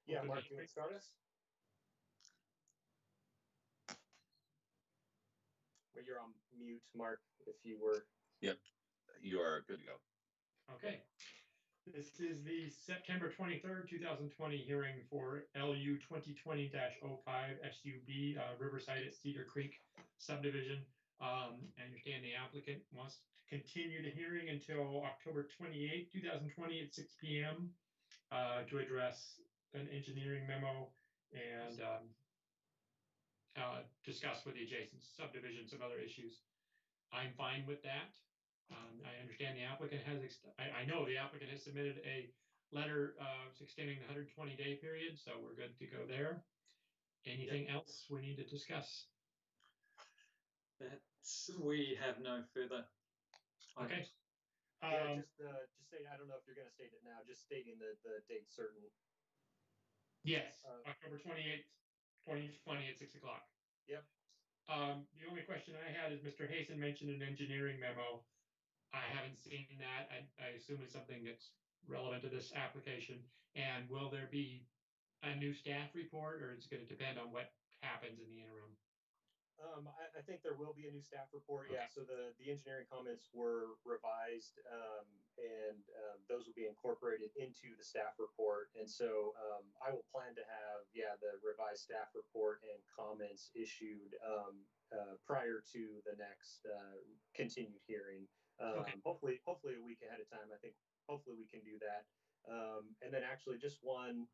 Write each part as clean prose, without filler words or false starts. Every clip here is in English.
Yeah, Mark, you want to start us? Well, you're on mute, Mark, if you were. Yep, you are good to go. Okay. This is the September 23rd, 2020 hearing for LU 2020-05 SUB Riverside at Cedar Creek subdivision. I understand the applicant wants to continue the hearing until October 28th, 2020 at 6 p.m. To address an engineering memo and discuss with the adjacent subdivision some other issues. I'm fine with that. I understand the applicant has, I know the applicant has submitted a letter extending the 120-day period, so we're good to go there. Anything else we need to discuss? We have no further. Okay. Yeah, just say, I don't know if you're going to state it now, just stating the date certain. Yes, October 28th, 2020 at 6 o'clock. Yep. The only question I had is Mr. Hasten mentioned an engineering memo. I haven't seen that. I assume it's something that's relevant to this application. And will there be a new staff report, or is it going to depend on what happens in the interim? I think there will be a new staff report. Okay. Yeah, so the engineering comments were revised, and those will be incorporated into the staff report. And so I will plan to have, the revised staff report and comments issued prior to the next continued hearing. Okay. Hopefully a week ahead of time. I think hopefully we can do that. And then actually just one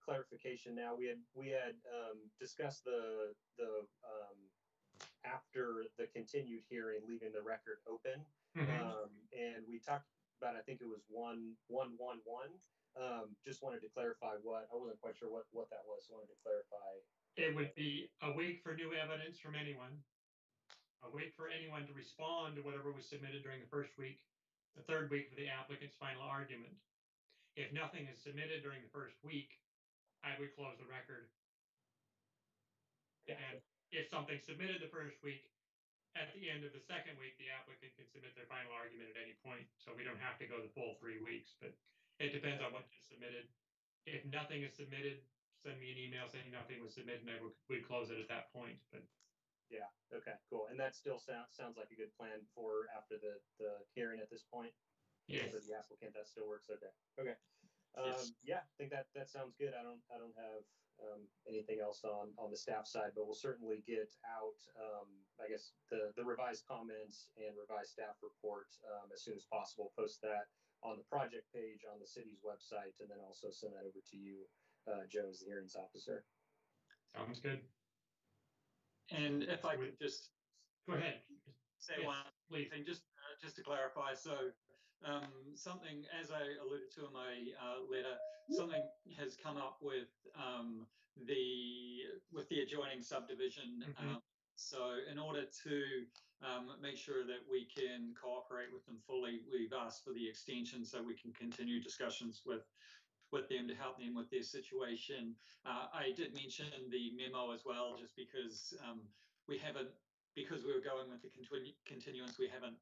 clarification. Now we had discussed the after the continued hearing, leaving the record open, and we talked about, I think it was 111. Just wanted to clarify what I wasn't quite sure what that was. So wanted to clarify. It would be a week for new evidence from anyone, a week for anyone to respond to whatever was submitted during the first week, the third week for the applicant's final argument. If nothing is submitted during the first week, I would close the record. And if something's submitted the first week, at the end of the second week, the applicant can submit their final argument at any point. So we don't have to go the full 3 weeks, but it depends on what gets submitted. If nothing is submitted, send me an email saying nothing was submitted, and we'd close it at that point. But yeah, okay, cool. And that still sounds like a good plan for after the hearing at this point. yes. For the applicant, that still works. Okay. Okay. Yes. Yeah, I think that sounds good. I don't have anything else on the staff side, but we'll certainly get out, I guess, the revised comments and revised staff report as soon as possible. Post that on the project page on the city's website, and then also send that over to you, Joe, as the hearings officer. Sounds good. And if I could just go ahead, say yes, one please. thing, just to clarify. So something, as I alluded to in my letter, something has come up with the adjoining subdivision. So in order to make sure that we can cooperate with them fully, we've asked for the extension so we can continue discussions with them to help them with their situation. I did mention the memo as well, just because because we were going with the continuance, we haven't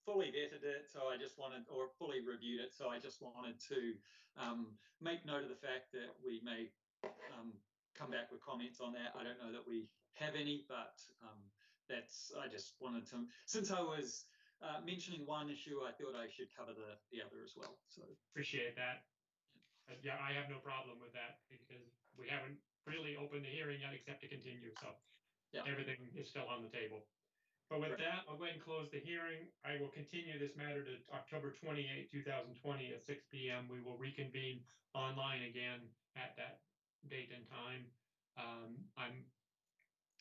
fully vetted it, so I just wanted, or fully reviewed it, so I just wanted to make note of the fact that we may come back with comments on that. I don't know that we have any, but I just wanted to, since I was mentioning one issue, I thought I should cover the other as well. So appreciate that. Yeah, I have no problem with that because we haven't really opened the hearing yet except to continue. So yeah, everything is still on the table. But with that, I'll go ahead and close the hearing. I will continue this matter to October 28, 2020 at 6 p.m. We will reconvene online again at that date and time.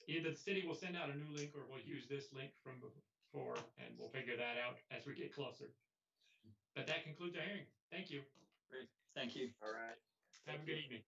Either the city will send out a new link or we'll use this link from before, and we'll figure that out as we get closer. But that concludes our hearing. Thank you. Great. Thank you. All right. Have a good evening.